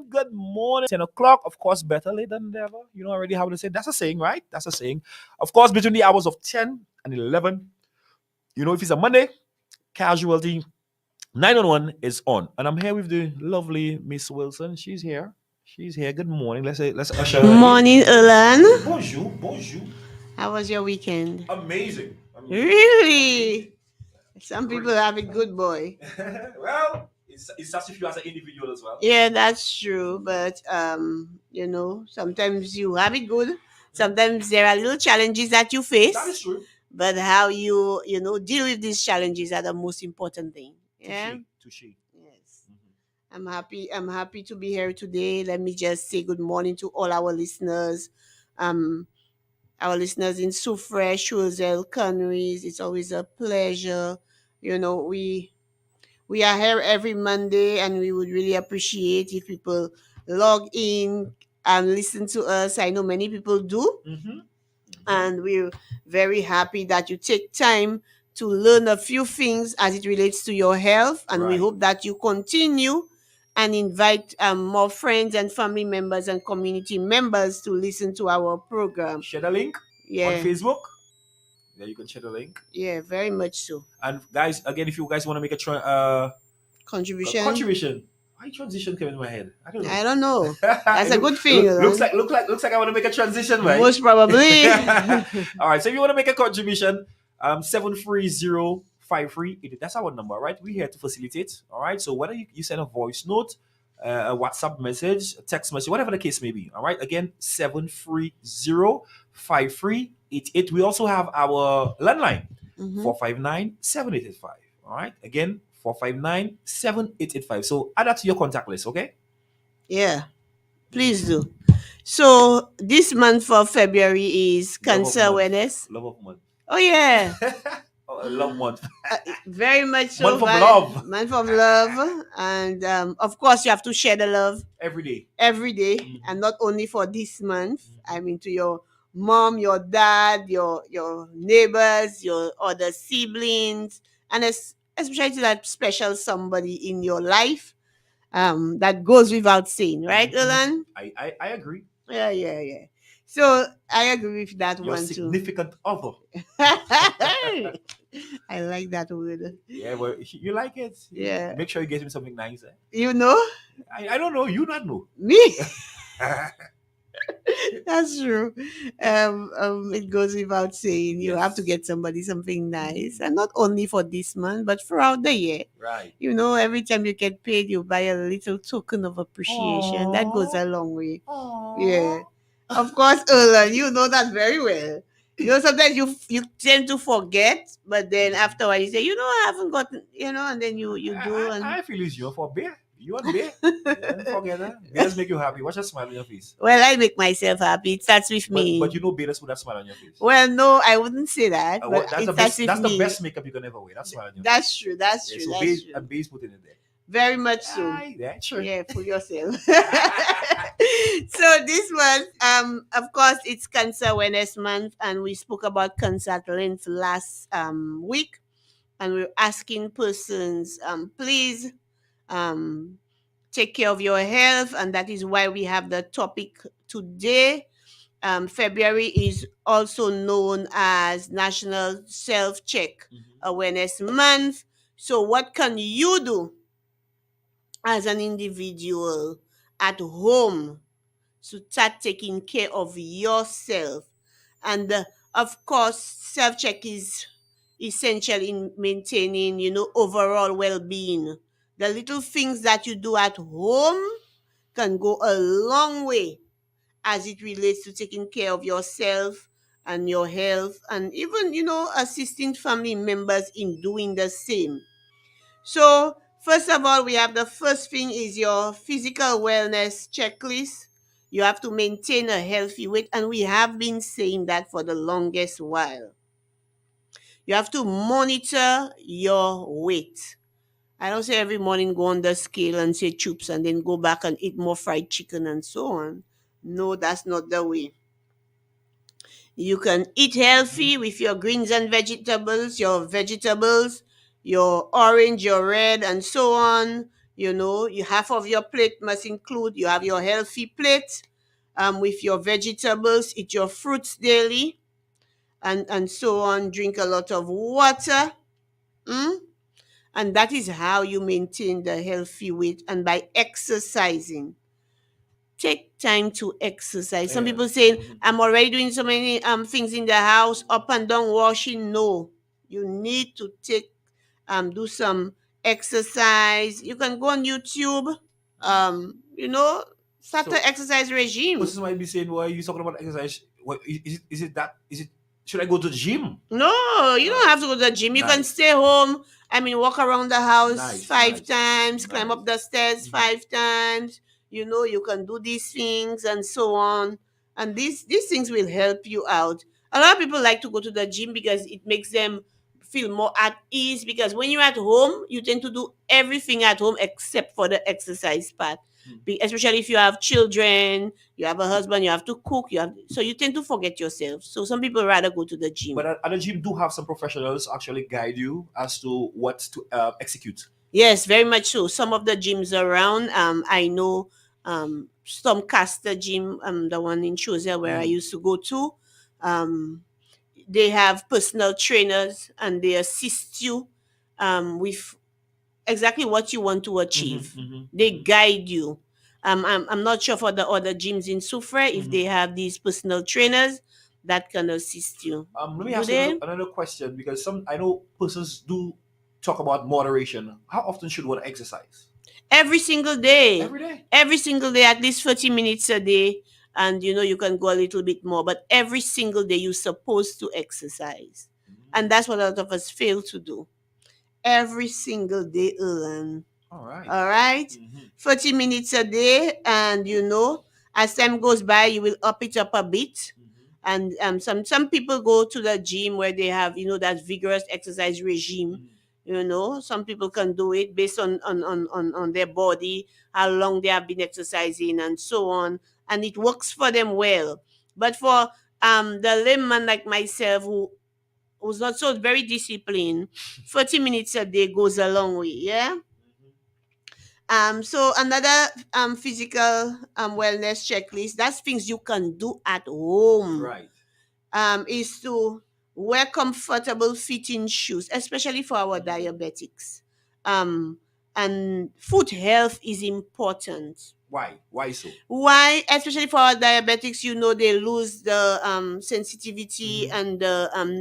Good morning. 10 o'clock. Of course, better late than never. You know already how to say. That's a saying, right? That's a saying. Of course, between the hours of 10 and 11, if it's a Monday, Casualty 911 is on. And I'm here with the lovely Miss Wilson. She's here. She's here. Good morning. Let's usher her in. Morning, Alan. Bonjour. Bonjour. How was your weekend? Amazing. Amazing. Really? Some Great. people have it good, boy. Well, it's as if you as an individual as well. Yeah, that's true. But sometimes you have it good. Sometimes there are little challenges that you face. That is true. But how you deal with these challenges are the most important thing. Yeah. Touche. Touche. Yes. I'm happy to be here today. Let me just say good morning to all our listeners. Um, our listeners in Soufre, Choiseul, Conneries. It's always a pleasure. We are here every Monday, and we would really appreciate if people log in and listen to us. I know many people do, Mm-hmm. and we're very happy that you take time to learn a few things as it relates to your health, and we Right. hope that you continue and invite more friends and family members and community members to listen to our program. Share the link on Yeah, Facebook. Yeah, you can share the link. yeah, very much so. And guys, again, if you guys want to make Contribution. contribution, why transition came in my head? I don't know. I don't know. That's a good thing. Looks like I want to make a transition, right? Most probably. All right. So if you want to make a contribution, 73053. That's our number, right? We're here to facilitate. All right. So whether you send a voice note, a WhatsApp message, a text message, whatever the case may be. All right. Again, 7305388. We also have our landline, Mhm. 459-7885. All right. Again, 459-7885. So add that to your contact list, okay? Yeah, please do. So this month for February is Cancer Awareness. Love of month. Oh yeah, Love month. very much so. Month of love. Month of love, and of course you have to share the love Every day. every day, and not only for this month. I mean, to your mom, your dad, your neighbors, your other siblings, and especially to that special somebody in your life. That goes without saying, right, Alan? I agree. Yeah. So I agree with that Your one too. significant other. I like that word. Yeah, well, you like it. Yeah. Make sure you get him something nice. You know? I don't know. You not know. Me? That's true. It goes without saying you have to get somebody something nice, and not only for this month, but throughout the year. Right. Every time you get paid, you buy a little token of appreciation. That goes a long way. Yeah. Of course, Erlan, you know that very well. Sometimes you tend to forget, but then afterwards you say, I haven't gotten, and then you do. And I feel it's you for beer. You want beer? Yeah, forget that. Beers make you happy. Watch a smile on your face. Well, I make myself happy. It starts with me. But you know beers put that smile on your face. Well, no, I wouldn't say that. But that's it the starts best. with That's me. the best makeup you can ever wear. That smile on your face. That's true. That's true. So That's base true. and base put in there. Very much so. Aye, yeah, sure. Yeah, for yourself. So this month, of course, it's Cancer Awareness Month, and we spoke about cancer at length last week, and we're asking persons, please, take care of your health, and that is why we have the topic today. February is also known as National Self Check Awareness Month. So, what can you do as an individual at home to start taking care of yourself? And of course, self check is essential in maintaining, overall well being. The little things that you do at home can go a long way as it relates to taking care of yourself and your health, and even, assisting family members in doing the same. So, first of all, we have the first thing is your physical wellness checklist. You have to maintain a healthy weight, and we have been saying that for the longest while. You have to monitor your weight. I don't say every morning go on the scale and say choops and then go back and eat more fried chicken and so on. No, that's not the way. You can eat healthy with your greens and vegetables, your orange, your red, and so on. You know, you half of your plate must include, you have your healthy plate, with your vegetables, eat your fruits daily, and so on. Drink a lot of water. Mm? And that is how you maintain the healthy weight, and by exercising. Take time to exercise. Some Yeah. people saying, Mhm. I'm already doing so many things in the house, up and down washing. No, you need to do some exercise. You can go on YouTube, you know, start So an exercise regime. persons might be saying, "Why are you talking about exercise? What is it that is it? Should I go to the gym?" No, you don't Oh, have to go to the gym. You can nice, stay home. I mean, walk around the house nice, 5 times, climb nice. up the stairs Mhm. 5 times. You know, you can do these things and so on. And these things will help you out. A lot of people like to go to the gym because it makes them feel more at ease, because when you're at home, you tend to do everything at home except for the exercise part. Mm. Especially if you have children, you have a husband, you have to cook, so you tend to forget yourself. So some people rather go to the gym. But at the gym do have some professionals actually guide you as to what to execute. Yes, very much so. Some of the gyms around, I know, Stormcaster Gym, the one in Chosia where I Mm. used to go to, um, they have personal trainers and they assist you with exactly what you want to Mhm, achieve. mhm, They mhm, guide you. I'm not sure for the other gyms in Sufre if mhm. they have these personal trainers that can assist you. Let me Do ask you they? another question, because some I know persons do talk about moderation. How often should one exercise? Every single day. Every day. Every single day, at least 30 minutes a day. And you know, you can go a little bit more, but every single day you're supposed to exercise. And Mm. that's what a lot of us fail to do. Every single day, Elan. All right. All right? Mhm, 30 minutes a day. And you know, as time goes by, you will up it up a bit. mhm, And some people go to the gym where they have, you know, that vigorous exercise regime. mhm. You know, some people can do it based on their body, how long they have been exercising and so on, and it works for them well. But for the layman like myself, who's not so very disciplined, 40 minutes a day goes a long way. Yeah. Mhm. So another physical wellness checklist, that's things you can do at home, Right. is to wear comfortable fitting shoes, especially for our Mhm. diabetics. Um, and foot health is important. Why? Why so? Why? Especially for our diabetics, you know, they lose the sensitivity Mhm, and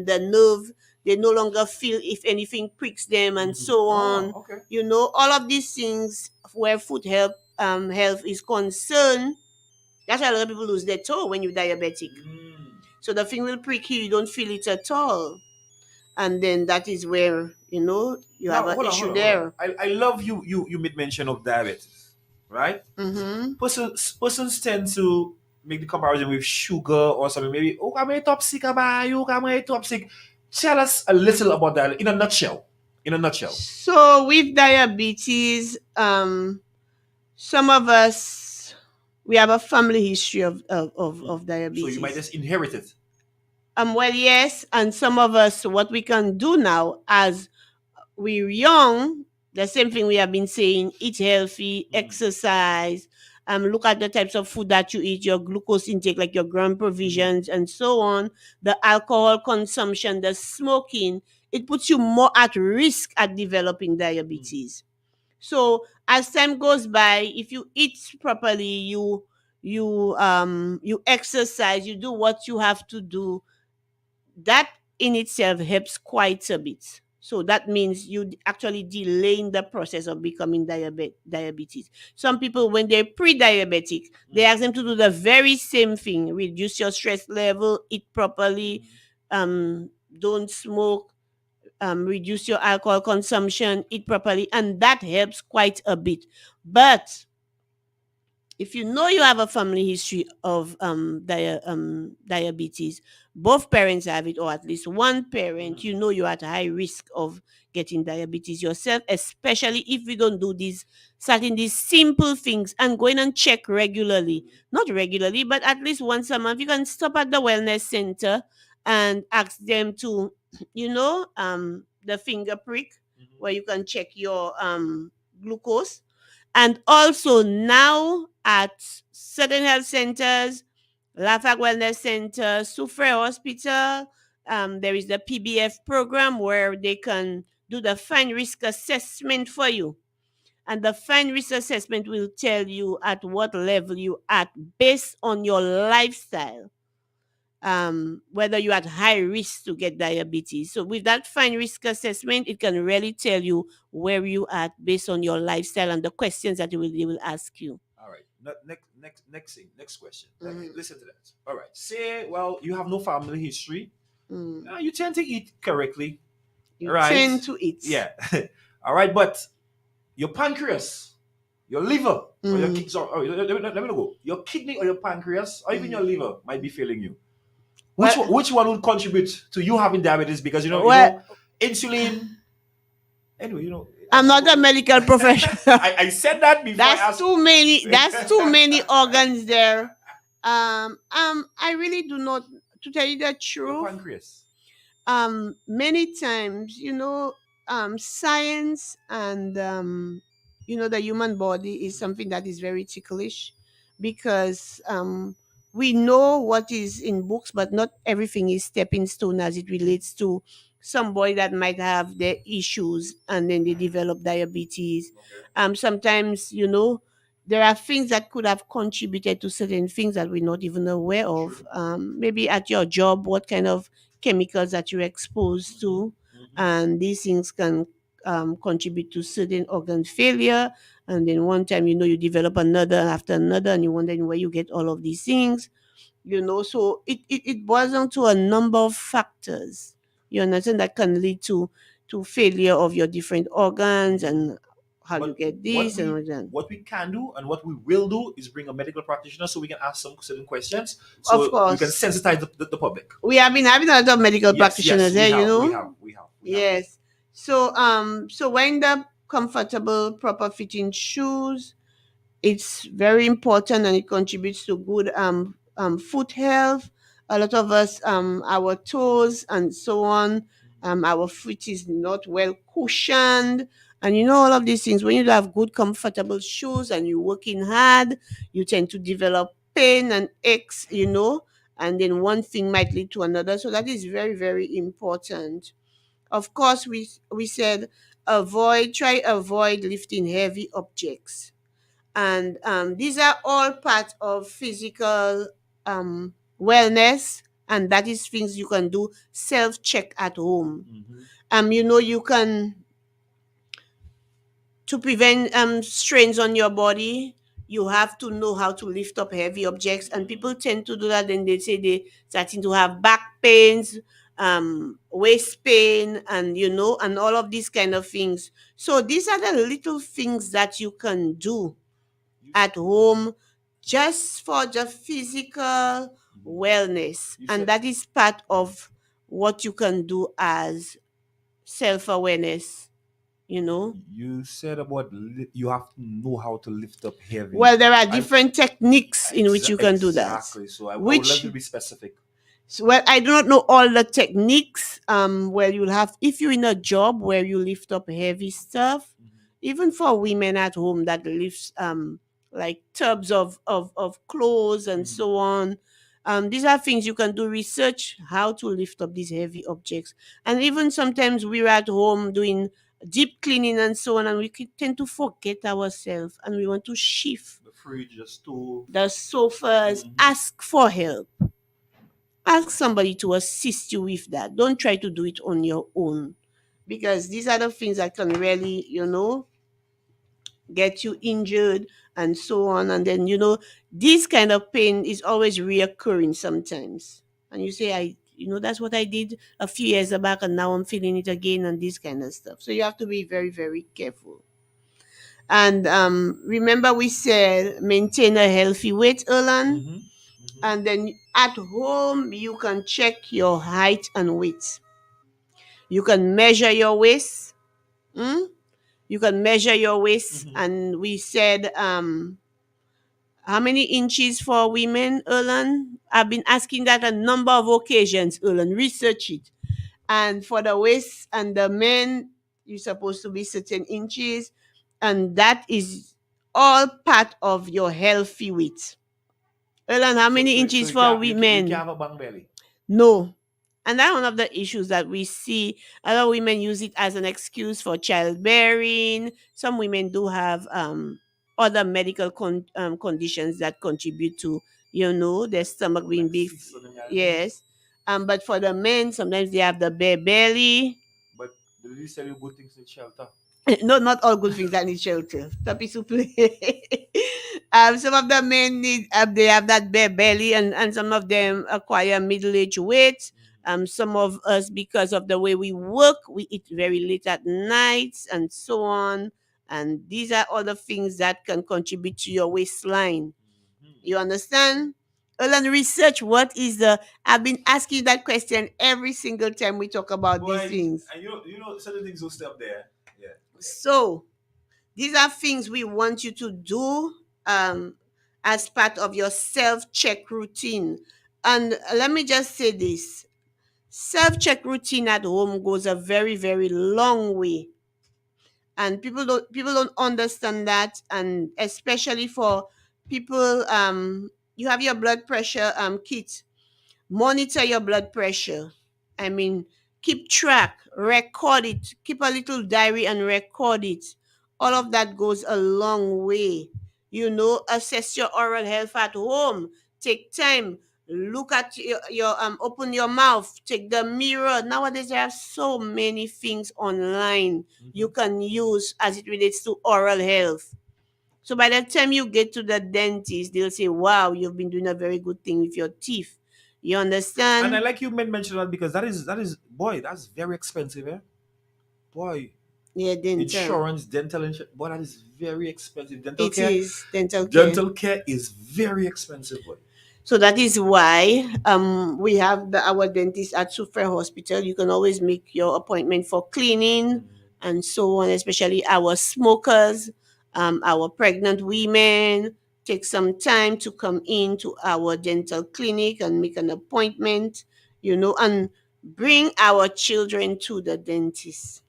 the nerve. They no longer feel if anything pricks them and mhm. so Oh, on. okay. You know, all of these things where foot health is concerned. That's why a lot of people lose their toe when you're diabetic. Mm. So the thing will prick you, you don't feel it at all. And then that is where, you know, you have Now, an hold on, hold issue on, hold on. there. I love you made mention of diabetes, right? Mm-hmm. Persons tend to make the comparison with sugar or something. Maybe, oh, I'm a top sick, I'm a top sick. Tell us a little about that in a nutshell. In a nutshell. So with diabetes, some of us, we have a family history Mm. of So you might diabetes. just inherit it. Well, yes, and some of us, what we can do now as we're young, the same thing we have been saying: eat healthy, Mm. exercise, look at the types of food that you eat, your glucose intake, like your gram Mhm. provisions, and so on, the alcohol consumption, the smoking. It puts you more at risk at developing Mm. diabetes. So as time goes by, if you eat properly, you exercise, you do what you have to do, that in itself helps quite a bit. So that means you actually delaying the process of becoming diabetes. Some people, when they're pre-diabetic, they ask them to do the very same thing: reduce your stress level, eat properly, Mhm. don't smoke, reduce your alcohol consumption, eat properly, and that helps quite a bit. But if you know you have a family history of diabetes, both parents have it, or at least one parent, Mhm. you know you're at high risk of getting diabetes yourself, especially if you don't do these certain these simple things and going and check regularly. Mhm. Not regularly, but at least once a month. You can stop at the wellness center and ask them to, you know, the finger prick, Mhm. where you can check your glucose. And also now at certain health centers, Lafayette Wellness Center, Soufre Hospital, there is the PBF program where they can do the fine risk assessment for you. And the fine risk assessment will tell you at what level you at based on your lifestyle, whether you're at high risk to get diabetes. So with that fine risk assessment, it can really tell you where you at based on your lifestyle and the questions that they will ask you. All right. Next thing. Next question. Mhm. Listen to that. All right. Say, well, you have no family history. Mm. You tend to eat correctly, You right? tend to eat. Yeah. All right. But your pancreas, your liver, or your Mm. sorry, oh, let me go. Your kidney or your pancreas, or even your liver might be failing you. Well, Which one would contribute to you having diabetes? Because well, insulin. Anyway, I'm not a medical professional. I said that before I That's asked. too many. That's too many organs there. I really do not. To tell you the Your truth, pancreas. many times, science and the human body is something that is very ticklish, because we know what is in books, but not everything is stepping stone as it relates to somebody that might have their issues and then they develop diabetes. Sometimes, there are things that could have contributed to certain things that we're not even aware of. Maybe at your job, what kind of chemicals that you're exposed to, and these things can contribute to certain organ failure. And then one time, you develop another after another, and you're wondering where you get all of these things. So it boils down to a number of factors. You understand, that can lead to failure of your different organs, and how you But get this and all that. what we can do and what we will do is bring a medical practitioner so we can ask some certain questions Of so we can course, sensitize the public. we have been having a lot of medical Yes, practitioners we here, have, we have. Yes. So wearing the comfortable, proper fitting shoes, it's very important, and it contributes to good foot health. A lot of us, our toes and so on, our foot is not well cushioned. And all of these things, when you have good comfortable shoes and you're working hard, you tend to develop pain and aches, and then one thing might lead to another. So that is very, very important. Of course, we said avoid lifting heavy objects, and these are all part of physical wellness, and that is things you can do self check at home. You can, to prevent strains on your body, you have to know how to lift up heavy objects, and people tend to do that, and they say they starting to have back pains, waist pain, and and all of these kind of things. So these are the little things that you can do at home, just for the physical wellness. And that is part of what you can do as self awareness, You said about you have to know how to lift up heavy. Well, there are I different techniques in which you can do that. exactly. So I would like Which to be specific. Well, I do not know all the techniques. Where you'll have, if you're in a job where you lift up heavy stuff, even for women at home that lifts like tubs of clothes and so on. These are things you can do research how to lift up these heavy objects. And even sometimes we're at home doing deep cleaning and so on, and we tend to forget ourselves, and we want to shift The fridge, the stove. the sofas. Ask for help. Ask somebody to assist you with that. Don't try to do it on your own, because these are the things that can really, get you injured and so on. And then, this kind of pain is always reoccurring sometimes. And you say, that's what I did a few years back, and now I'm feeling it again, and this kind of stuff. So you have to be very, very careful. And remember, we said maintain a healthy weight, Erlan. And then at home, you can check your height and weight. You can measure your waist. You can measure your waist. And we said, how many inches for women, Erlan? I've been asking that a number of occasions, Erlan. Research it. And for the waist and the men, you're supposed to be certain inches. And that is all part of your healthy weight. Elan, how So many so so inches for you women? can't have a bang belly. No. And that's one of the issues that we see. A lot of women use it as an excuse for childbearing. Some women do have other medical conditions that contribute to, their stomach being Like big. cysts on them other things. Yes. But for the men, sometimes they have the bare belly. But they really sell you good things in shelter. No, not all good things that need shelter. Tapi souple. Some of the men need, they have that bare belly, and some of them acquire middle age weight. Some of us, because of the way we work, we eat very late at night, and so on. And these are all the things that can contribute to your waistline. You understand? Earn research. What is the? I've been asking you that question every single time we talk about these Boy, things. and certain things will stay up there. Yeah. So these are things we want you to do as part of your self check routine. And let me just say this, self check routine at home goes a very, very long way. And people don't understand that. And especially for people, you have your blood pressure kit. Monitor your blood pressure. I mean, keep track, record it, keep a little diary and record it. All of that goes a long way. Assess your oral health at home. Take time. Look at your open your mouth. Take the mirror. Nowadays there are so many things online you can use as it relates to oral health. So by the time you get to the dentist, they'll say, "Wow, you've been doing a very good thing with your teeth." You And I understand? like you mentioned that because that is boy, that's very expensive, eh? Boy, Yeah, dental. insurance, dental insurance, boy, that is very expensive. Dental It care, is dental care. dental care is very expensive, boy. So that is why we have our dentist at Sufer Hospital. You can always make your appointment for cleaning and so on, especially our smokers, our pregnant women. Take some time to come into our dental clinic and make an appointment, and bring our children to the dentist.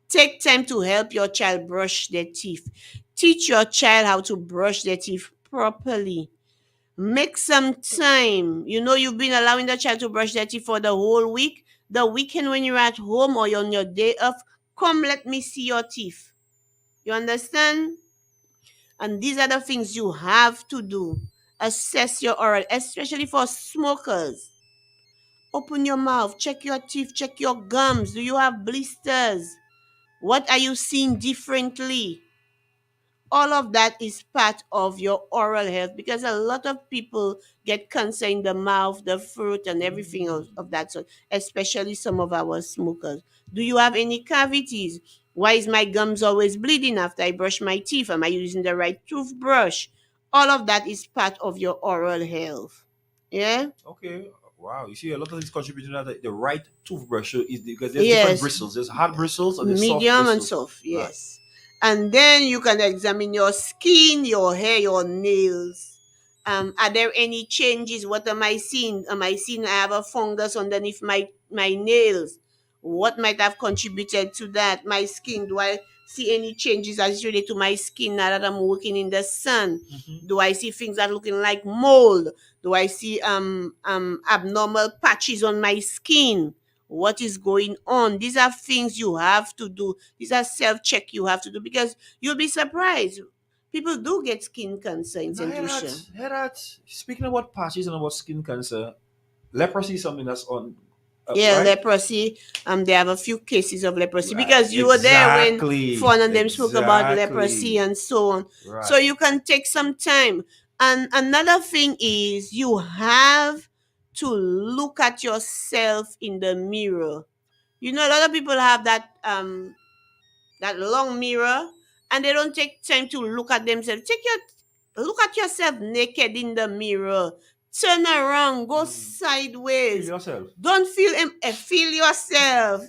Take time to help your child brush their teeth. Teach your child how to brush their teeth properly. Make some time. You've been allowing the child to brush their teeth for the whole week. The weekend when you're at home or you're on your day off, come let me see your teeth. You understand? And these are the things you have to do. Assess your oral, especially for smokers. Open your mouth, check your teeth, check your gums. Do you have blisters? What are you seeing differently? All of that is part of your oral health, because a lot of people get cancer in the mouth, the throat, and everything else of that sort, especially some of our smokers. Do you have any cavities? Why is my gums always bleeding after I brush my teeth? Am I using the right toothbrush? All of that is part of your oral health. Yeah? Okay. Wow. You see, a lot of these contributing to the right toothbrush is because there's different Yes. bristles. There's hard bristles and there's soft Medium and bristles. soft, Right. yes. And then you can examine your skin, your hair, your nails. Are there any changes? What am I seeing? Am I seeing I have a fungus underneath my nails? What might have contributed to that? My skin, do I see any changes as it relates to my skin now that I'm working in the sun? Do I see things that are looking like mold? Do I see abnormal patches on my skin? What is going on? These are things you have to do. These are self-check you have to do, because you'll be surprised. People do get skin cancer in Now, St. hear that. Lucia. Hear that. Speaking about patches and about skin cancer, leprosy is something that's on, Yeah, right? leprosy. They have a few cases of leprosy, Right. because you were there when Exactly. Fawn and them spoke about leprosy Exactly. and so on. So Right. you can take some time. And another thing is, you have to look at yourself in the mirror. A lot of people have that long mirror, and they don't take time to look at themselves. Look at yourself naked in the mirror. Turn around, go Feel sideways. yourself. Don't feel yourself.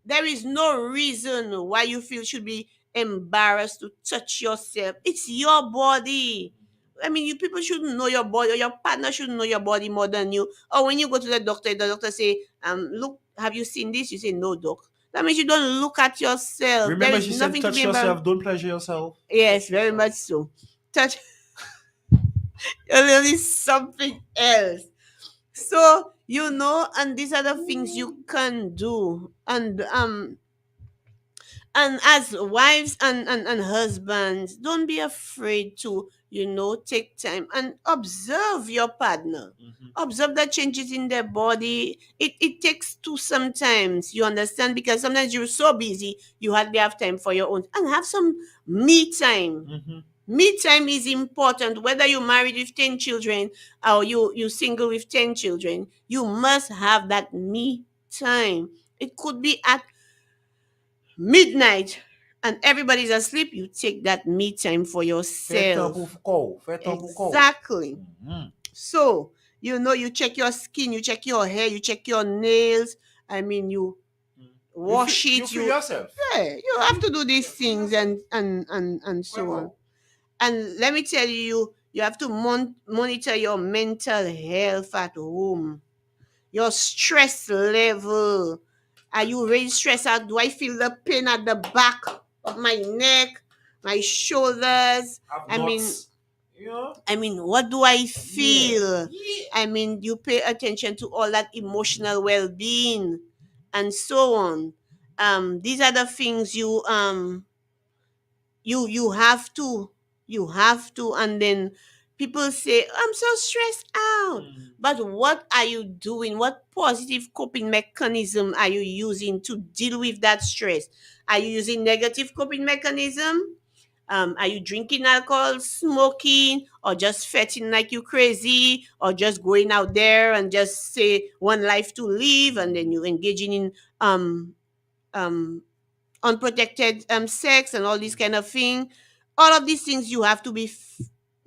There is no reason why you feel should be embarrassed to touch yourself. It's your body. I mean, you people shouldn't know your body, or your partner shouldn't know your body more than you. Or when you go to the doctor say, "Look, have you seen this?" You say, "No, doc." That means you don't look at yourself. There Remember, is she said, nothing to touch be embarrassed. yourself, don't pleasure yourself. Yes, very much so. Touch a little is something else. So and these are the things you can do. And as wives and husbands, don't be afraid to take time and observe your partner. Observe the changes in their body. It takes two sometimes, you understand, because sometimes you're so busy you hardly have time for your own, and have some me time. Me time is important, whether you're married with 10 children or you single with 10 children. You must have that me time. It could be at midnight and everybody's asleep. You take that me time for Fais temps yourself. pour co. Fais temps pour co. Exactly. So you check your skin, you check your hair, you check your nails. I mean, you wash You it. feel yourself. Yeah, you have to do these things and so on. And let me tell you, you have to monitor your mental health at home, your stress level. Are you really stressed out? Do I feel the pain at the back of my neck, my shoulders? Have I mean, nuts. You know? what do I feel? Yeah. I mean, you pay attention to all that emotional well-being and so on. These are the things you have to, and then people say, I'm so stressed out. But what are you doing? What positive coping mechanism are you using to deal with that stress? Are you using negative coping mechanism? Are you drinking alcohol, smoking, or just fetting like you crazy, or just going out there and just say one life to live, and then you engaging in um unprotected sex and all these kind of thing? All of these things you have to be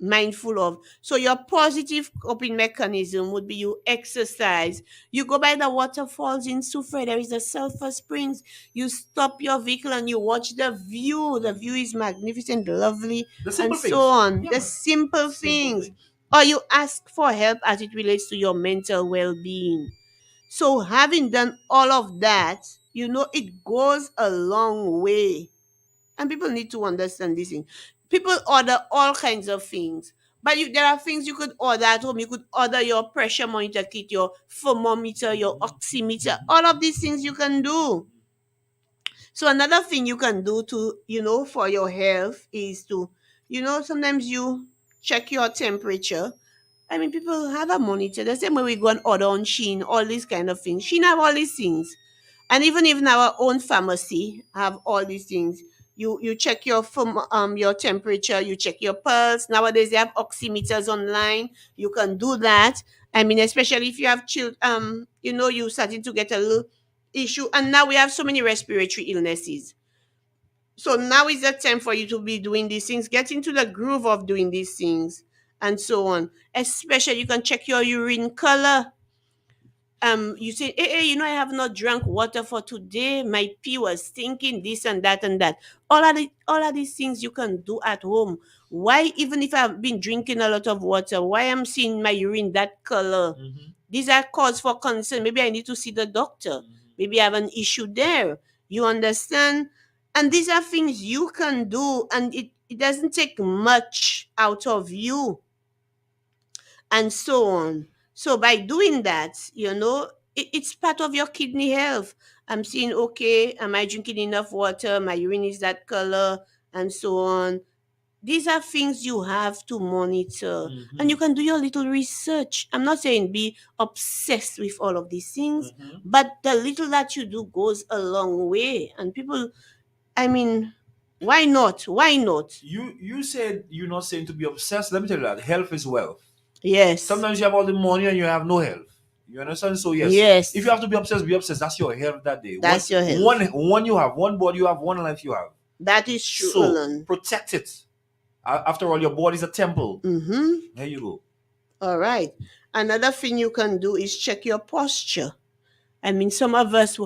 mindful of. So your positive coping mechanism would be you exercise, you go by the waterfalls in Sufre, there is a sulfur springs, you stop your vehicle and you watch the view is magnificent, lovely, The and simple so things. on. Yeah, The man. simple Simple things. things. Or you ask for help as it relates to your mental well-being. So having done all of that, it goes a long way. And people need to understand this thing. People order all kinds of things. But there are things you could order at home. You could order your pressure monitor kit, your thermometer, your oximeter. All of these things you can do. So another thing you can do to, for your health is to, sometimes you check your temperature. I mean, people have a monitor. The same way we go and order on Shein, all these kind of things. Shein have all these things. And even our own pharmacy have all these things. You check your temperature, you check your pulse. Nowadays they have oximeters online. You can do that. I mean, especially if you have you starting to get a little issue. And now we have so many respiratory illnesses. So now is the time for you to be doing these things. Get into the groove of doing these things and so on. Especially you can check your urine color. You say, hey, I have not drank water for today. My pee was stinking, this and that and that. All of these things you can do at home. Why, even if I've been drinking a lot of water, why I'm seeing my urine that color? These are cause for concern. Maybe I need to see the doctor. Maybe I have an issue there. You understand? And these are things you can do, and it doesn't take much out of you, and so on. So by doing that, it's part of your kidney health. I'm seeing, okay, am I drinking enough water? My urine is that color, and so on. These are things you have to monitor, and you can do your little research. I'm not saying be obsessed with all of these things, but the little that you do goes a long way. And people, I mean, why not? Why not? You said you're not saying to be obsessed. Let me tell you that health is wealth. Yes. Sometimes you have all the money and you have no health. You understand? So yes, Yes. if you have to be obsessed, be obsessed. That's your health that day. That's your health. One you have, one body you have, one life you have. That is true, So Alan. protect it. After all, your body's a temple. Mm-hmm. There you go. All right. Another thing you can do is check your posture. I mean, some of us,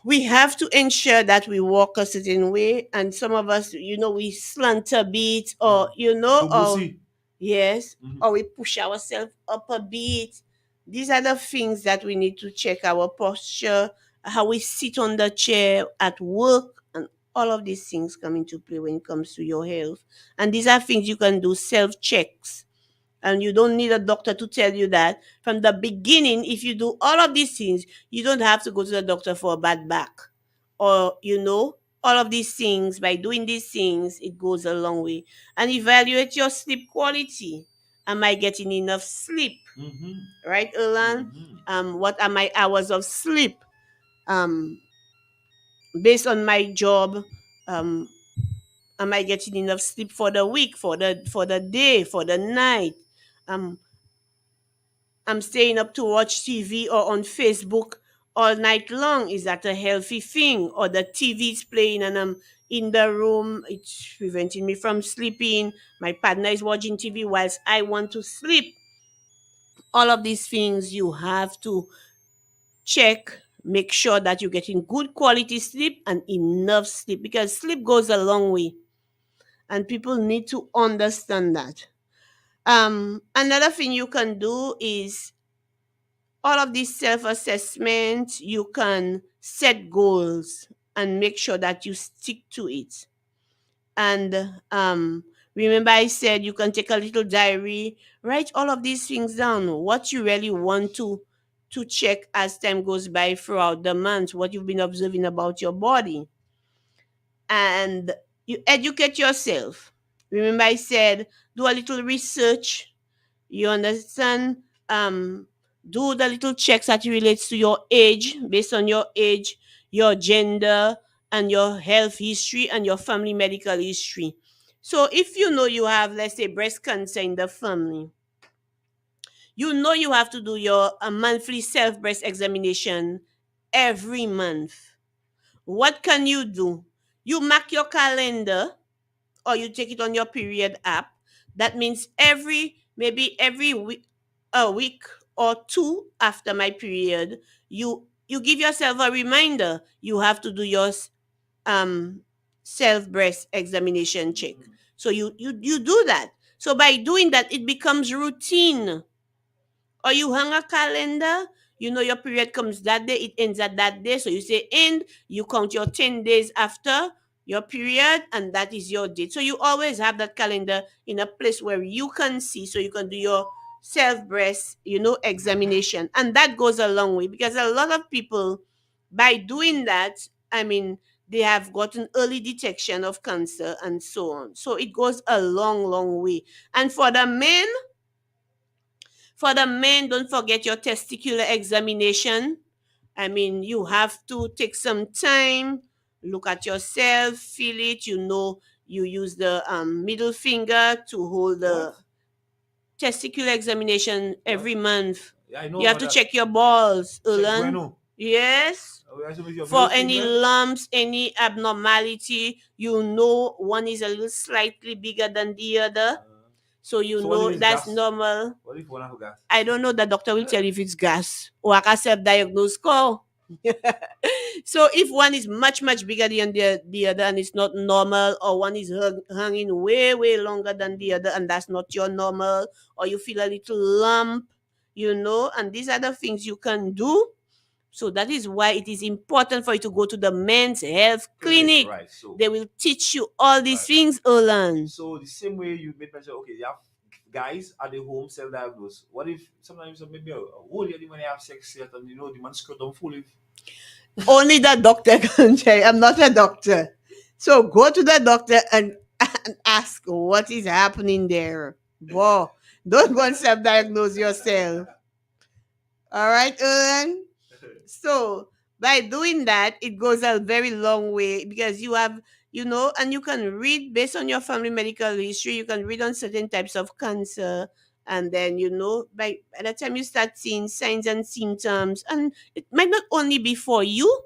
we have to ensure that we walk a certain way, and some of us, we slant a bit, or Tubusi. yes, or we push ourselves up a bit. These are the things that we need to check our posture how we sit on the chair at work, and all of these things come into play when it comes to your health. And these are things you can do self checks, and you don't need a doctor to tell you that from the beginning. If you do all of these things, you don't have to go to the doctor for a bad back, or all of these things. By doing these things, it goes a long way. And evaluate your sleep quality. Am I getting enough sleep? Mm-hmm. Right, Erlan? What are my hours of sleep? um Based on my job, um am I getting enough sleep for the week, for the day, for the night? um I'm staying up to watch TV or on Facebook all night long. Is that a healthy thing? Or the TV is playing and I'm in the room, it's preventing me from sleeping. My partner is watching TV whilst I want to sleep. All of these things you have to check. Make sure that you're getting good quality sleep and enough sleep, because sleep goes a long way. And people need to understand that. Another thing you can do is all of these self assessment. You can set goals and make sure that you stick to it. And remember, I said you can take a little diary, write all of these things down, what you really want to check as time goes by throughout the month, what you've been observing about your body. And you educate yourself. Remember, I said do a little research. You understand? Do the little checks that relates to your age, based on your age, your gender, and your health history and your family medical history. So if you know you have, let's say, breast cancer in the family, you know you have to do your monthly self breast examination every month. What can you do? You mark your calendar, or you take it on your period app. That means maybe every week, a week or two after my period, you give yourself a reminder. You have to do your um self breast examination check. So you do that. So by doing that, it becomes routine. Or you hang a calendar. You know your period comes that day, it ends at that day. So you say end, you count your 10 days after your period, and that is your date. So you always have that calendar in a place where you can see, so you can do your self breast, examination. And that goes a long way, because a lot of people, by doing that, I mean, they have gotten early detection of cancer and so on. So it goes a long, long way. And for the men, don't forget your testicular examination. I mean, you have to take some time, look at yourself, feel it. You use the middle finger to hold the testicular examination every month. Yeah, I know You have about to that. check your balls, Check Ulan. bueno. Yes. Oh, yeah, so with your For middle any finger. lumps, any abnormality, one is a little slightly bigger than the other. So So what if it's that's gas? normal. What if one have gas? I don't know. The doctor will tell you if it's gas, or I can self-diagnose call. So if one is much much bigger than the other and it's not normal, or one is hanging way way longer than the other and that's not your normal, or you feel a little lump, and these are the things you can do. So that is why it is important for you to go to the men's health clinic. Right. So They will teach you all these Right. things, Olan. So the same way you made mention, okay, you have guys at the home self-diagnosed. What if sometimes maybe a whole year when they have sex yet and the man scrotum full of Only the doctor can tell you. I'm not a doctor. So go to the doctor and ask what is happening there. Whoa. Don't go and self-diagnose yourself. All right, Erlen? So by doing that, it goes a very long way, because you have, and you can read based on your family medical history. You can read on certain types of cancer. And then, by the time you start seeing signs and symptoms, and it might not only be for you,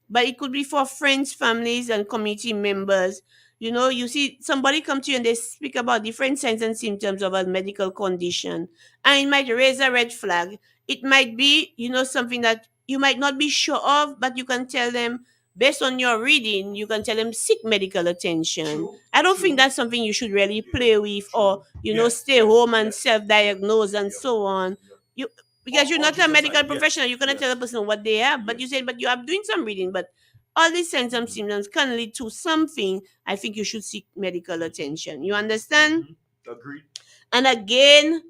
but it could be for friends, families, and community members. You see somebody come to you and they speak about different signs and symptoms of a medical condition, and it might raise a red flag. It might be, something that you might not be sure of, but you can tell them, based on your reading, you can tell them seek medical attention. True, I don't true. think that's something you should really play with, True. or, Yes, stay yes, home and yes, self-diagnose and Yep. so on. Yep. You because you're Or not a just a medical sign. Yes. professional, you cannot tell the Yes. person what they have. But you Yes. said, but you are doing some reading. But all these signs and Mhm. symptoms can lead to something. I think you should seek medical attention. You understand? Agreed. And again,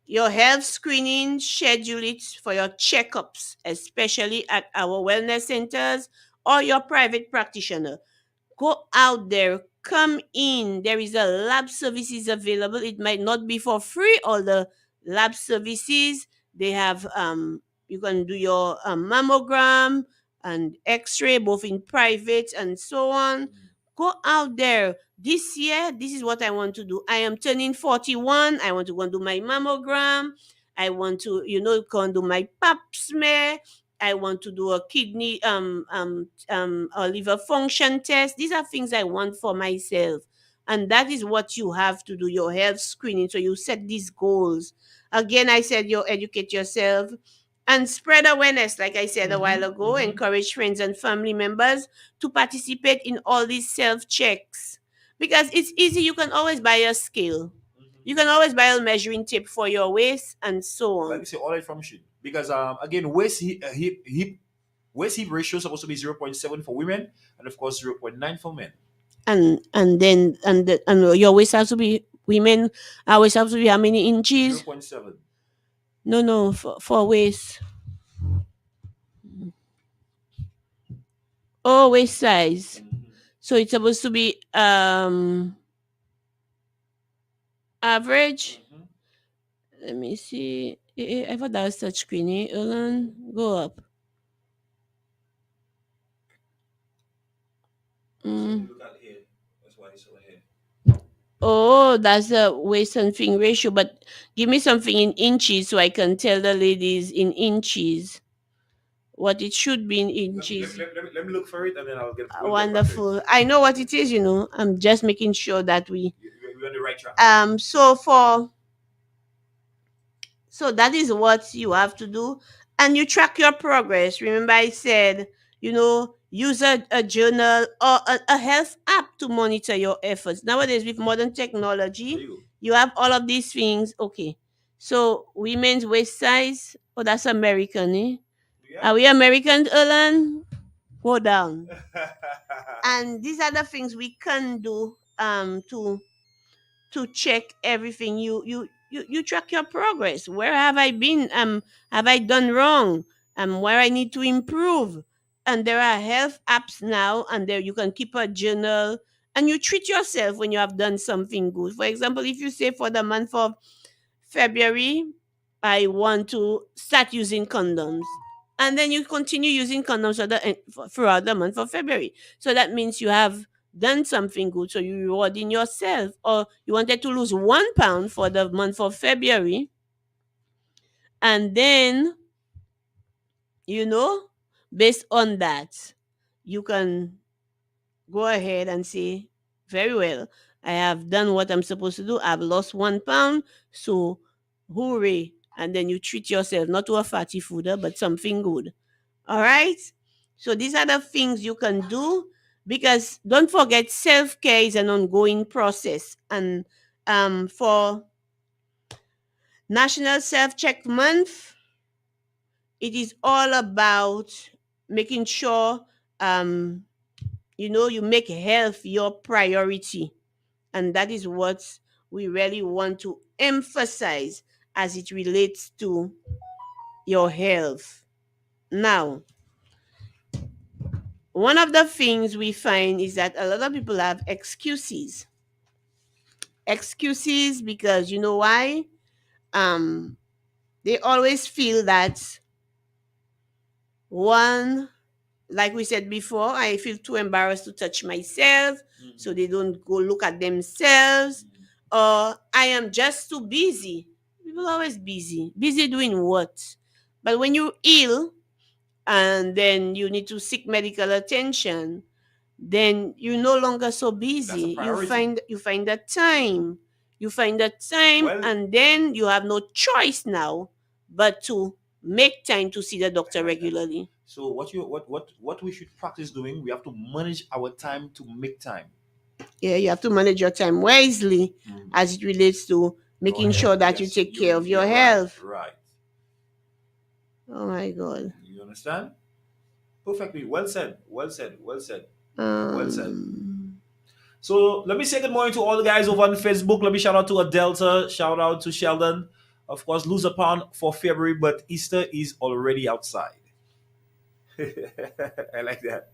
your health screening, schedule it for your checkups, especially at our wellness centers or your private practitioner. Go out there, come in. There is a lab services available. It might not be for free. All the lab services they have, you can do your mammogram and X-ray both in private and so on. Go out there. This year, this is what I want to do. I am turning 41. I want to go and do my mammogram. I want to, go and do my pap smear. I want to do a kidney or liver function test. These are things I want for myself. And that is what you have to do, your health screening. So you set these goals. Again, I said you educate yourself and spread awareness, like I said a while ago. Encourage friends and family members to participate in all these self checks. Because it's easy, you can always buy a scale. You can always buy a measuring tape for your waist and so Like on. we say, all information. Because again, waist hip ratio is supposed to be 0.7 for women, and of course 0.9 for men. And your waist has to be, women, our waist has to be how many inches? 0.7. No, for waist. Oh, waist size. So it's supposed to be average. Let me see. I thought that was touch screen. Hold on. Go up. Mm. Look at here. That's why it's over here. Oh, that's the waist and thing ratio. But give me something in inches so I can tell the ladies in inches what it should be in inches. Let me look for it, and then we'll get back to it. Wonderful. I know what it is. I'm just making sure that We're on the right track. So that is what you have to do, and you track your progress. Remember, I said, use a journal or a health app to monitor your efforts. Nowadays, with modern technology, you have all of these things. Okay, so women's waist size. Oh, that's American, eh? Yeah. Are we American, Erlan? Go down. And these are the things we can do to check everything. You track your progress. Where have I been? Have I done wrong? Where I need to improve? And there are health apps now, and there you can keep a journal, and you treat yourself when you have done something good. For example, if you say for the month of February, I want to start using condoms. And then you continue using condoms throughout the month of February. So that means you have done something good. So you're rewarding yourself. Or you wanted to lose 1 pound for the month of February. And then, based on that, you can go ahead and say, very well, I have done what I'm supposed to do. I've lost 1 pound. So, hooray. And then you treat yourself, not to a fatty fooder, but something good. All right? So, these are the things you can do, because don't forget, self care is an ongoing process. And for National Self Check Month, it is all about making sure you make health your priority. And that is what we really want to emphasize as it relates to your health. Now, one of the things we find is that a lot of people have excuses. Excuses because you know why? They always feel that, one, like we said before, I feel too embarrassed to touch myself, so they don't go look at themselves. Or I am just too busy. People are always busy. Busy doing what? But when you're ill and then you need to seek medical attention, then you're no longer so busy. You find that time. You find that time, Well, and then you have no choice now but to make time to see the doctor regularly. so what we should practice doing, we have to manage our time to make time. Yeah, you have to manage your time wisely as it relates to making sure that you take care of your health. Right. Oh my God. You understand? Perfectly. Well said. Well said. Well said. Well said. Um. So let me say good morning to all the guys over on Facebook. Let me shout out to Adelta. Shout out to Sheldon. Of course, lose a pound for February, but Easter is already outside. I like that.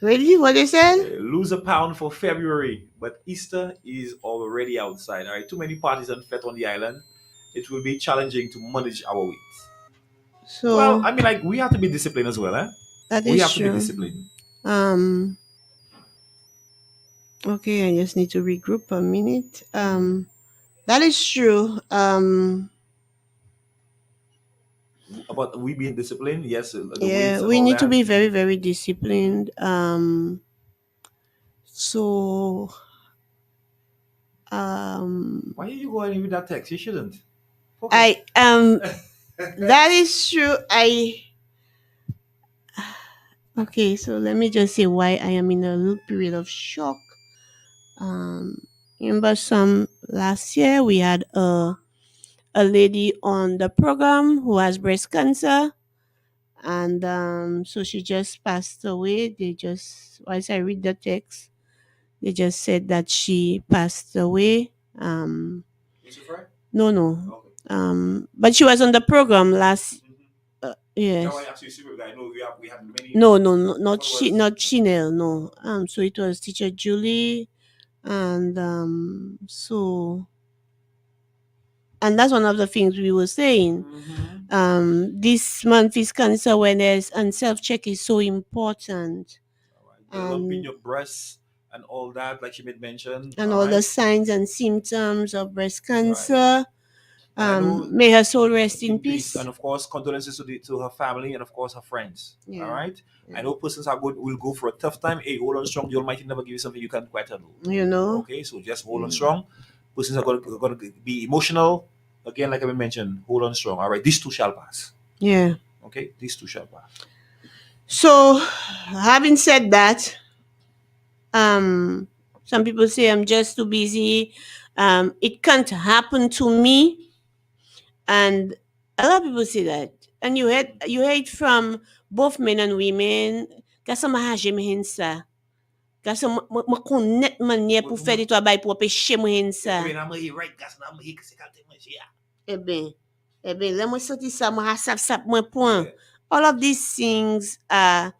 Really? What they said? Lose a pound for February, but Easter is already outside. All right, too many parties and fete on the island. It will be challenging to manage our weight. Well, So I mean, like we have to be disciplined as well, eh? that We is have to be true. disciplined. Um. Okay, I just need to regroup a minute. That is true. About we being disciplined, yes, the Yeah, weights and we all need to that. be very, very disciplined. So, um, Why are you going with that text? You shouldn't. Focus. I that is true. Okay. So let me just say why I am in a little period of shock. Um, Remember some last year we had a lady on the program who has breast cancer, and so she just passed away. They just, as I read the text, they just said that she passed away. Lucifer? No, no. Okay. But she was on the program last. Mm-hmm. That Yes. why I asked you, super guy. No, we have many. No, no, no, I not thought it was. not Chanel. No. So it was teacher Julie, and and that's one of the things we were saying. Mm-hmm. This month is cancer awareness, and self check is so important. All right. The lump in And your breast and all that, like she made mention. and All all the right. signs and symptoms of breast Right. cancer. And I know May her soul rest in in peace, peace. and of course, condolences to her family and of course her friends. All Yeah, right. I yeah. know persons are good will go for a tough time. Hey, hold on strong. The Almighty never give you something you can't quite handle. You know. Okay, so just hold on Yeah. strong. Persons are going to be emotional. Again, like I mentioned, hold on strong. All right, these two shall pass. Yeah. Okay, these two shall pass. So, having said that, um, some people say I'm just too busy. It can't happen to me, and a lot of people say that. And you heard it from both men and women. Kasi mahaje mo hinsa. Kasi makonet man niya pou fè dito abay pou apèche mo hinsa. Right, gas na I'm here kasi kante mo siya. Lè mwen soti sa, mwen hasap-sap mwen point. All of these things are,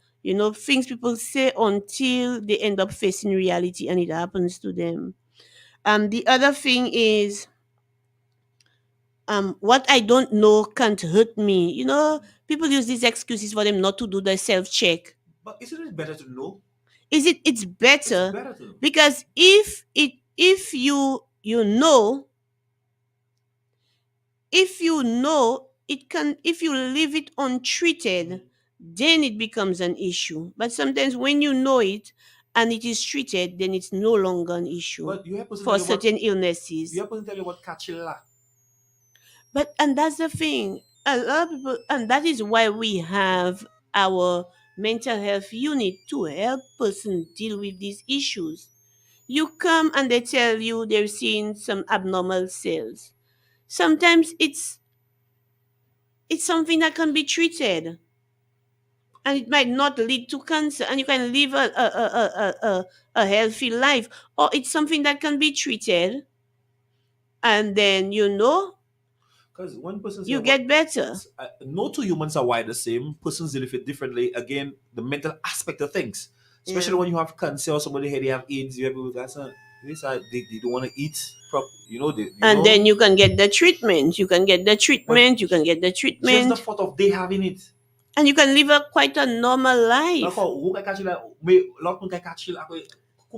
things people say until they end up facing reality and it happens to them. The other thing is, what I don't know can't hurt me. People use these excuses for them not to do the self-check. But isn't it better to know? It's It's better better to know. because if you know it can, if you leave it untreated, then it becomes an issue. But sometimes when you know it and it is treated, then it's no longer an issue But you have to tell for you what certain illnesses. you have to tell you what catchilla. But and that's the thing. A lot of people, and that is why we have our mental health unit to help person deal with these issues. You come and they tell you they're seeing some abnormal cells. Sometimes it's something that can be treated, and it might not lead to cancer, and you can live a healthy life. Or it's something that can be treated, and then Because one person say you what get better. no two humans are wired the same. Persons deal with it differently. Again, the mental aspect of things, especially Yeah. when you have cancer or somebody here they have AIDS, you have people that's this they don't want to eat prop. And then you can get the treatment. You can get the treatment. You can get the just the treatment. thought of they having it. And you can live quite a normal Now, life. who can catch you like me? Lot can catch you like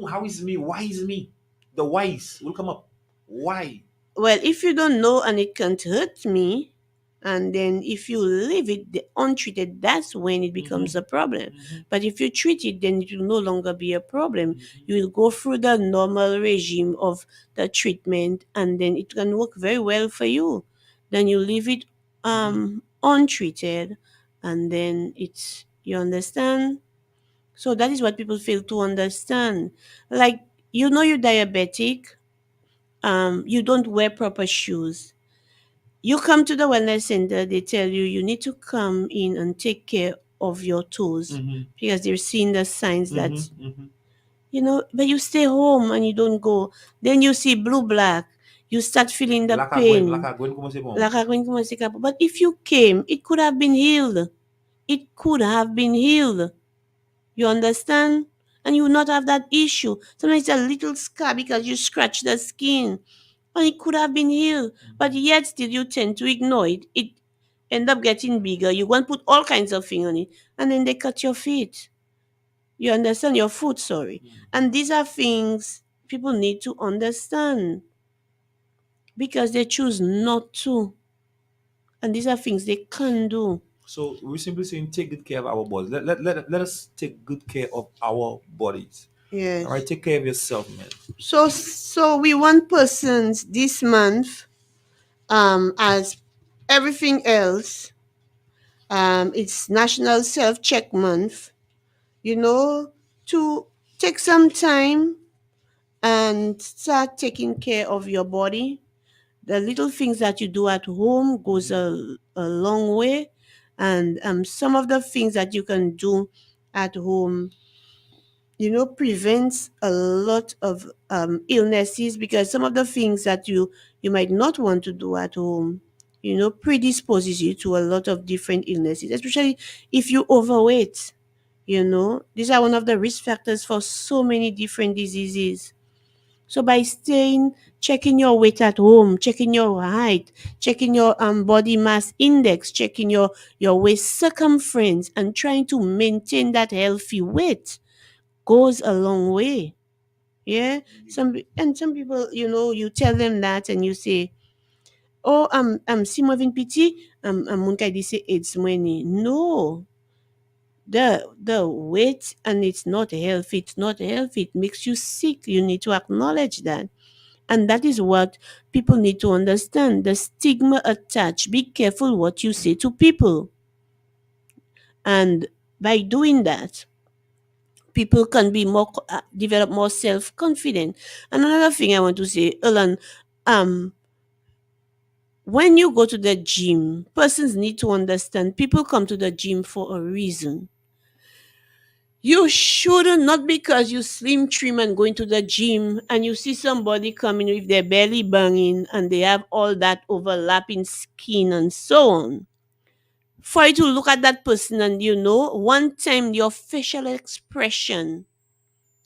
how is me? Why is me? The whys will come up. Why? Well, if you don't know and it can't hurt me, and then if you leave it untreated, that's when it becomes a problem. Mhm. But if you treat it, then it will no longer be a problem. Mhm. You will go through the normal regime of the treatment, and then it can work very well for you. Then you leave it untreated, and then it's, you understand. So that is what people fail to understand. Like, you're diabetic, you don't wear proper shoes. You come to the wellness center, they tell you you need to come in and take care of your toes Mm-hmm. because they're seeing the signs that, Mm-hmm. Mm-hmm. but you stay home and you don't go. Then you see blue black, you start feeling the La pain. ka gwen koman se bon. Like I'm going to say, but if you came, it could have been healed. It could have been healed. You understand? And you would not have that issue. Sometimes it's a little scar because you scratch the skin. And it could have been healed. But yet still you tend to ignore it. It end up getting bigger. You want to put all kinds of things on it. And then they cut your feet. You understand? Your foot, sorry. And these are things people need to understand because they choose not to. And these are things they can do. So we're simply saying take good care of our bodies. Let us take good care of our bodies. All right, Yes. take care of yourself, man. So we want persons this month, as everything else, it's National Self Check Month, you know, to take some time and start taking care of your body. The little things that you do at home goes a long way, and some of the things that you can do at home, prevents a lot of illnesses, because some of the things that you might not want to do at home, predisposes you to a lot of different illnesses, especially if you overweight. These are one of the risk factors for so many different diseases. So by staying, checking your weight at home, checking your height, checking your body mass index, checking your waist circumference, and trying to maintain that healthy weight goes a long way. Yeah. Some people, you tell them that and you say, oh, si moi vin piti, moun kay di se AIDS mweni. No. The weight, and it's not healthy. It's not healthy. It makes you sick. You need to acknowledge that. And that is what people need to understand. The stigma attached. Be careful what you say to people. And by doing that, people can be develop more self-confidence. And another thing I want to say, Elan, um when you go to the gym, persons need to understand people come to the gym for a reason. You shouldn't, not because you slim trim and going to the gym and you see somebody coming with their belly banging and they have all that overlapping skin and so on, for you to look at that person and one time your facial expression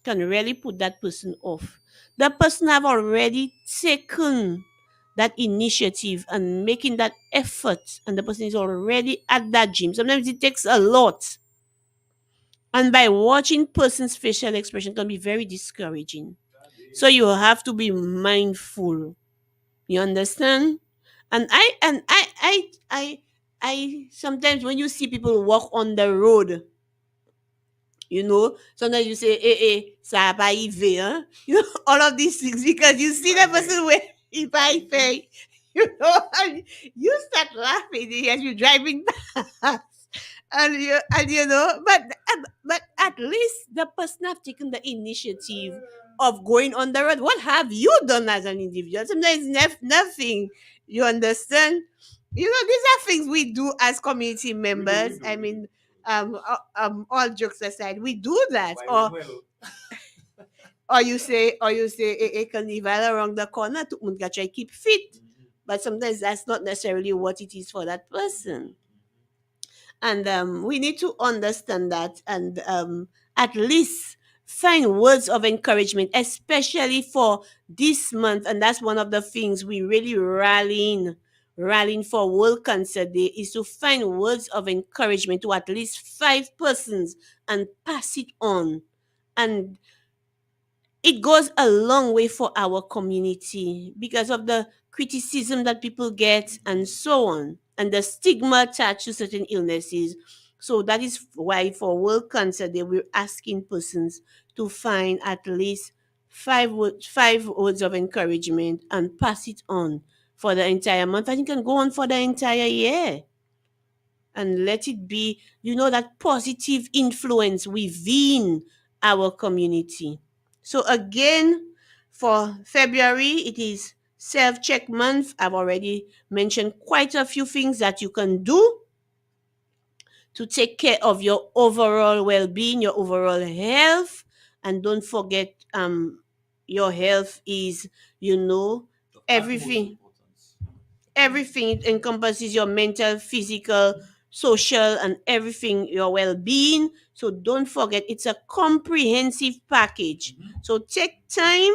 can really put that person off. That person have already taken that initiative and making that effort, and the person is already at that gym. Sometimes it takes a lot. And by watching person's facial expression can be very discouraging. So you have to be mindful. You understand? And I sometimes when you see people walk on the road, sometimes you say, ça va pas arriver, hein? All of these things because you see that person where if I pay, and you start laughing as you're driving past. But at least the person have taken the initiative of going on the road. What have you done as an individual? Sometimes nothing. You understand? These are things we do as community members. I mean, all jokes aside, we do that. Or you say a carnival around the corner to try keep fit. But sometimes that's not necessarily what it is for that person. And we need to understand that, and at least find words of encouragement, especially for this month. And that's one of the things we really rallying for World Cancer Day, is to find words of encouragement to at least 5 persons and pass it on. And it goes a long way for our community because of the criticism that people get and so on, and the stigma attached to certain illnesses. So that is why for World Cancer Day, we're asking persons to find at least five words of encouragement and pass it on for the entire month. And it can go on for the entire year, and let it be, that positive influence within our community. So again, for February, it is self-check month. I've already mentioned quite a few things that you can do to take care of your overall well-being, your overall health. And don't forget, your health is, you know, everything. Everything. It encompasses your mental, physical, social, and everything, your well-being. So don't forget, it's a comprehensive package. So take time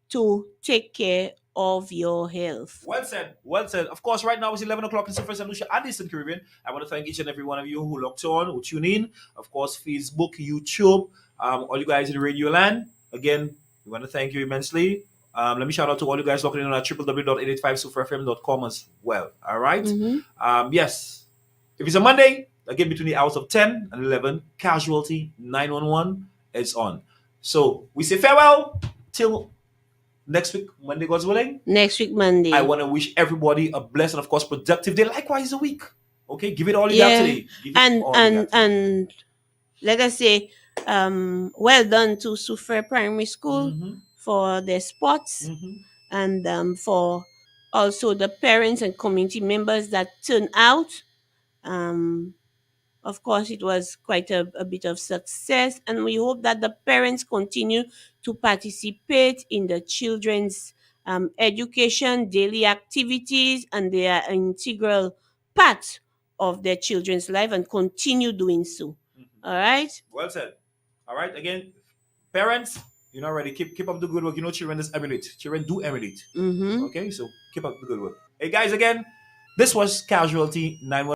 to take care of your health. Well said. Well said. Of course, right now it's 11 o'clock in St. Lucia and Eastern Caribbean. I want to thank each and every one of you who locked on, who tune in. Of course, Facebook, YouTube, all you guys in the radio land. Again, we want to thank you immensely. Let me shout out to all you guys locking in on www.885superfm.com as well. All right? Yes. If it's a Monday, again, between the hours of 10 and 11, Casualty 911 is on. So we say farewell till next week, Monday, God's willing. Next week, Monday. I want to wish everybody a blessed and, of course, productive day. Likewise, a week. Okay, give it all you got today. Give it and all you and got today. and let us say, well done to Sufer Primary School for their sports, and for also the parents and community members that turned out. Of course, it was quite a bit of success, and we hope that the parents continue to participate in the children's education, daily activities, and they are an integral part of their children's life and continue doing so. All right? Well said. All right, again, parents, you know already, keep up the good work. You know, children just emulate. Children do emulate. Okay, so keep up the good work. Hey, guys, again, this was Casualty 911.